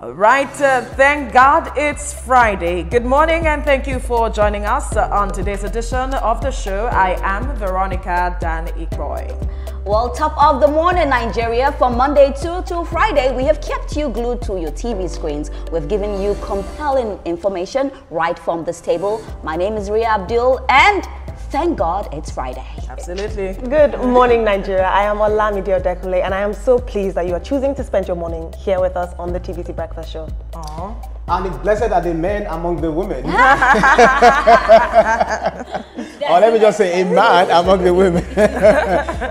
Right, thank God it's Friday. Good morning and thank you for joining us on today's edition of the show. I am Veronica Dan Ikroy. Well, top of the morning, Nigeria. From Monday to Friday, we have kept you glued to your TV screens. We've given you compelling information right from this table. My name is Ria Abdul and thank God it's Friday. Absolutely. Good morning, Nigeria. I am Olamide Odekule, and I am so pleased that you are choosing to spend your morning here with us on the TVC Breakfast Show. Aww. And it's blessed are the men among the women. Or let me just say, a man among the women.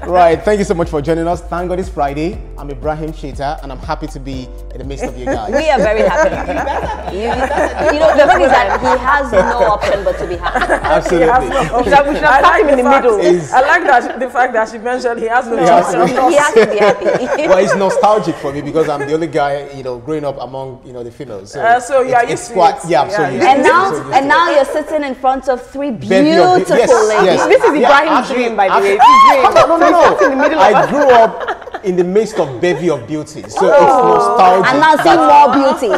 Right, thank you so much for joining us. Thank God it's Friday. I'm Ibrahim Sheta, and I'm happy to be in the midst of you guys. We are very happy. You know, the thing is that he has no option but to be happy. Absolutely. We should have had him in the middle. I like that the fact that she mentioned he has no choice. He has to be happy. Well, it's nostalgic for me because I'm the only guy, growing up among, the females. So you are used to it. Yeah, I'm so used to it. And now you're sitting in front of three beautiful ladies. Yes. This is Ibrahim's dream, by the way. No. I grew up in the midst of bevy of beauty, so it's nostalgic. And now see more beauty.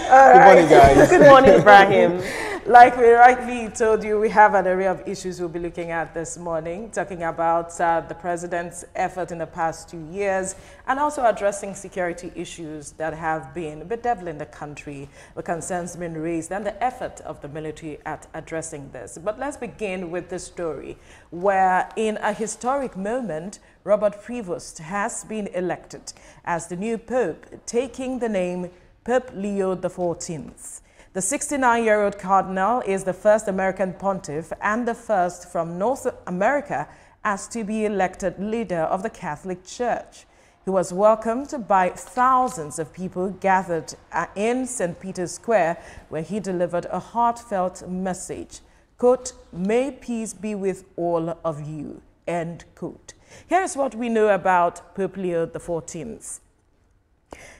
Good morning, guys. Good morning, Ibrahim. Like we rightly told you, we have an array of issues we'll be looking at this morning, talking about the president's effort in the past 2 years and also addressing security issues that have been bedeviling the country, the concerns being raised and the effort of the military at addressing this. But let's begin with this story where in a historic moment, Robert Prevost has been elected as the new Pope, taking the name Pope Leo XIV. The 69-year-old cardinal is the first American pontiff and the first from North America as to be elected leader of the Catholic Church. He was welcomed by thousands of people gathered in St. Peter's Square, where he delivered a heartfelt message. Quote, "May peace be with all of you." End quote. Here is what we know about Pope Leo XIV.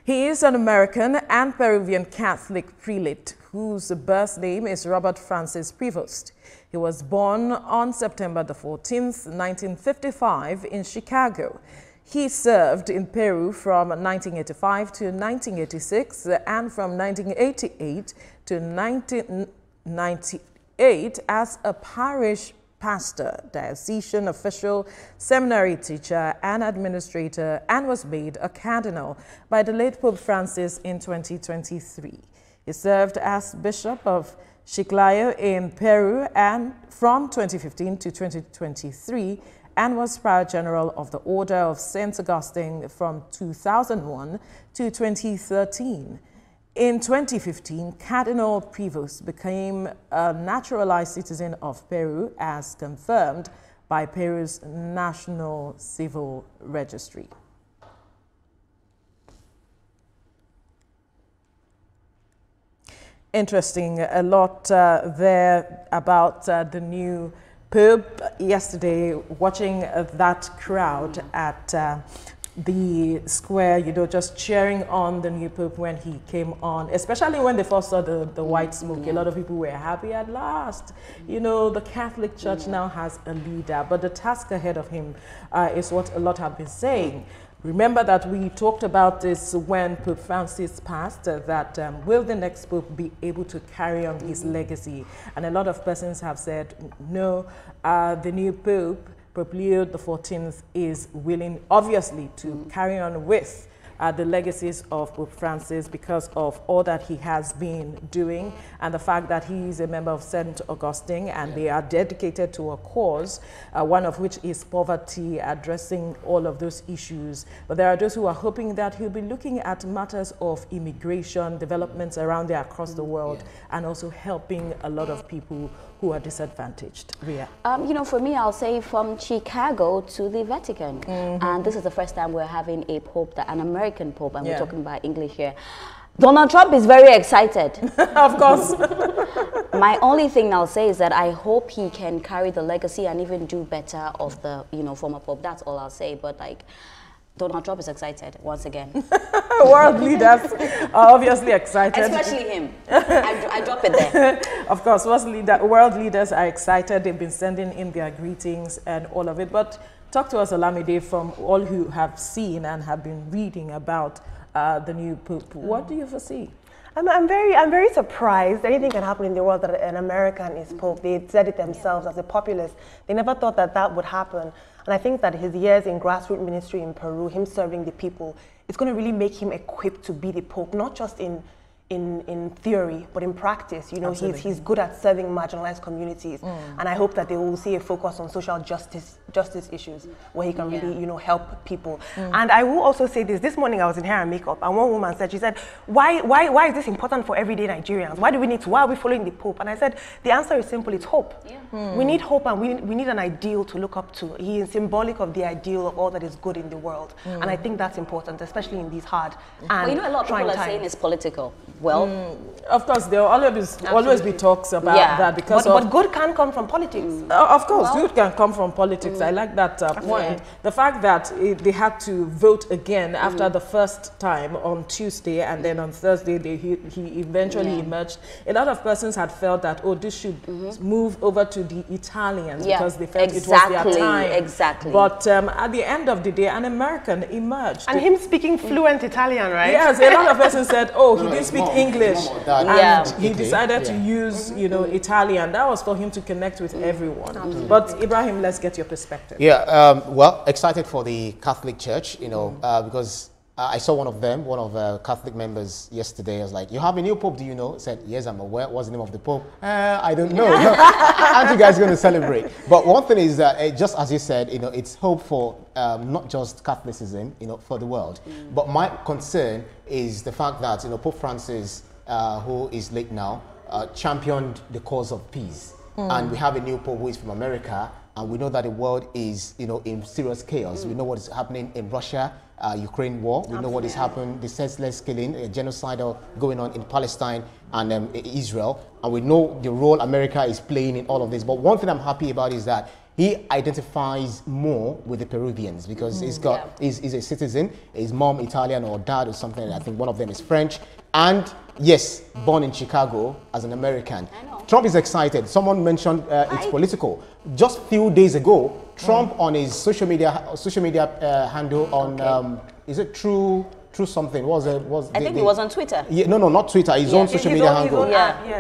He is an American and Peruvian Catholic prelate whose birth name is Robert Francis Prevost. He was born on September the 14th, 1955 in Chicago. He served in Peru from 1985 to 1986 and from 1988 to 1998 as a parish pastor, diocesan official, seminary teacher, and administrator, and was made a cardinal by the late Pope Francis in 2023. He served as Bishop of Chiclayo in Peru and from 2015 to 2023 and was Prior General of the Order of St. Augustine from 2001 to 2013. In 2015, Cardinal Prevost became a naturalized citizen of Peru as confirmed by Peru's National Civil Registry. Interesting, a lot there about the new Pope. Yesterday, watching that crowd at the square, just cheering on the new Pope when he came on, especially when they first saw the white smoke. A lot of people were happy at last. The Catholic Church now has a leader, but the task ahead of him is what a lot have been saying. Remember that we talked about this when Pope Francis passed, that will the next Pope be able to carry on his legacy? And a lot of persons have said, no, the new Pope, Pope Leo XIV, is willing, obviously, to carry on with the legacies of Pope Francis because of all that he has been doing and the fact that he is a member of St. Augustine and they are dedicated to a cause, one of which is poverty, addressing all of those issues. But there are those who are hoping that he'll be looking at matters of immigration, developments around there across the world, and also helping a lot of people who are disadvantaged. Ria? For me, I'll say from Chicago to the Vatican. And this is the first time we're having a Pope, an American Pope, and we're talking about English here. Donald Trump is very excited. Of course. My only thing I'll say is that I hope he can carry the legacy and even do better of the, former Pope. That's all I'll say. But Donald Trump is excited once again. World leaders are obviously excited. Especially him. I drop it there. Of course, world leaders are excited. They've been sending in their greetings and all of it. But talk to us, Olamide, from all who have seen and have been reading about the new Pope. What do you foresee? I'm very surprised. Anything can happen in the world that an American is Pope. They said it themselves as a populace. They never thought that that would happen. And I think that his years in grassroots ministry in Peru, him serving the people, it's going to really make him equipped to be the Pope, not just in theory, but in practice. You know, he's good at serving marginalized communities, and I hope that they will see a focus on social justice issues where he can really, you know, help people. And I will also say this morning I was in hair and makeup, and one woman said, she said, why is this important for everyday Nigerians? Why are we following the Pope? And I said, the answer is simple, it's hope. We need hope, and we need an ideal to look up to. He is symbolic of the ideal of all that is good in the world, and I think that's important, especially in these hard and well, you know, a lot of people are saying it's political. Well, of course, there will always be talks about that, because but good can come from politics. Of course, good can come from politics. I like that point. The fact that they had to vote again after the first time on Tuesday, and then on Thursday he eventually emerged. A lot of persons had felt that, oh, this should move over to the Italians because they felt it was their time. Exactly. But at the end of the day, an American emerged. And him speaking fluent Italian, right? Yes, a lot of persons said, oh, he didn't speak English. And he Okay. decided to use, you know, Italian. That was for him to connect with everyone. But Ibrahim, let's get your perspective. Yeah, well, excited for the Catholic Church, you know, because I saw one of the Catholic members yesterday. I was like, you have a new Pope, do you know? I said, yes, I'm aware. What's the name of the Pope? I don't know. Aren't you guys going to celebrate? But one thing is that, just as you said, you know, it's hope for not just Catholicism, you know, for the world. But my concern is the fact that, you know, Pope Francis, who is late now, championed the cause of peace. And we have a new Pope who is from America, and we know that the world is, you know, in serious chaos. We know what is happening in Russia, Ukraine war. We know what is happening, the senseless killing, genocide going on in Palestine and Israel. And we know the role America is playing in all of this. But one thing I'm happy about is that he identifies more with the Peruvians, because he's a citizen, his mom Italian or dad or something. I think one of them is French. And yes, born in Chicago as an American. Trump is excited. Someone mentioned it's political. Just a few days ago, Trump on his social media handle on is it True something? I think it was on Twitter. Yeah, no, not Twitter. His own social media handle.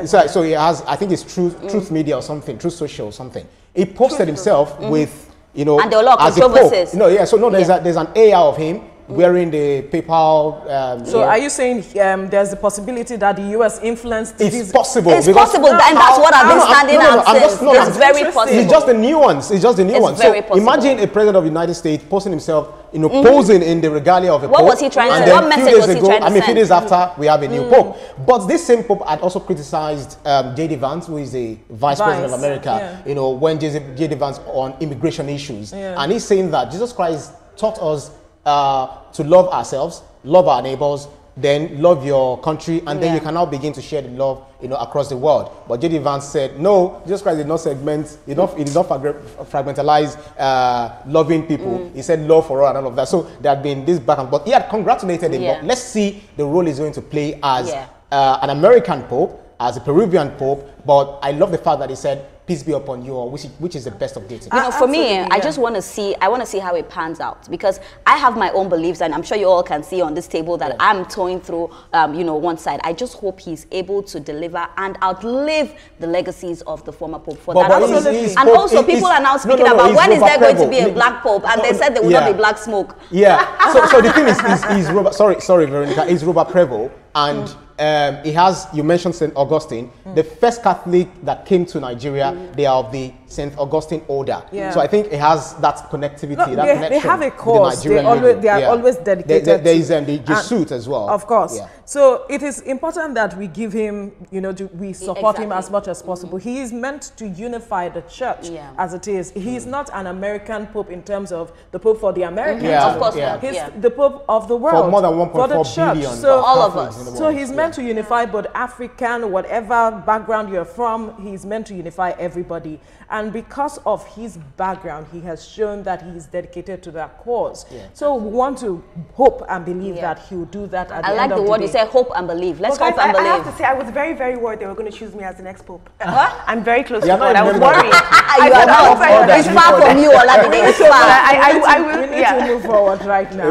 So he has, I think it's Truth Media or something, Truth Social or something. He posted himself with, you know, and there were a lot of as a pope. controversies. No, yeah. So no, there's an AR of him wearing the papal. So are you saying there's the possibility that the U.S. influenced it's this? possible. It's possible, and that's what I've been standing out since. It's very possible. It's just the nuance. It's just the nuance. So imagine a president of the United States posting himself, you know, posing in the regalia of a pope. What was he trying to say? What message was he trying to send? I mean, a few days after, we have a new pope. But this same pope had also criticized J.D. Vance, who is the vice president of America, you know, when J.D. Vance on immigration issues. And he's saying that Jesus Christ taught us to love ourselves, love our neighbors, then love your country, and then you can now begin to share the love, you know, across the world. But J.D. Vance said, no, Jesus Christ did not segment, he did not fragmentalize loving people. He said love for all and all of that. So there had been this back and forth. He had congratulated him, but let's see the role he's going to play as an American pope, as a Peruvian pope. But I love the fact that he said, peace be upon you all, which is the best of dating. You know, for me, I just want to see, how it pans out, because I have my own beliefs, and I'm sure you all can see on this table that I'm towing through, you know, one side. I just hope he's able to deliver and outlive the legacies of the former pope. For that, and also people are now speaking about when is there going to be a black pope, and they said there will not be black smoke. Yeah. so the thing is Robert. Sorry, Veronica. Is Robert Prevost, and he has, you mentioned St. Augustine, the first Catholic that came to Nigeria. They are of the St. Augustine order. So I think it has that connectivity, that connection. They have a cause. They are always dedicated. There is the Jesuit as well. Of course. So it is important that we give him, you know, we support him as much as possible. He is meant to unify the church as it is. He is not an American pope in terms of the pope for the Americans. Of course He's the pope of the world. For more than 1.4 billion. So all of us. So he's meant to unify both African, whatever background you're from, he's meant to unify everybody. And because of his background, he has shown that he is dedicated to that cause. So we want to hope and believe that he will do that at the end of the day. I like the word you say, hope and believe. Let's hope and believe. I have to say, I was very, very worried they were going to choose me as the next pope. I'm very close to God. I was worried. You are not. It's far from you, Olamide. It's far. We need to move forward right now.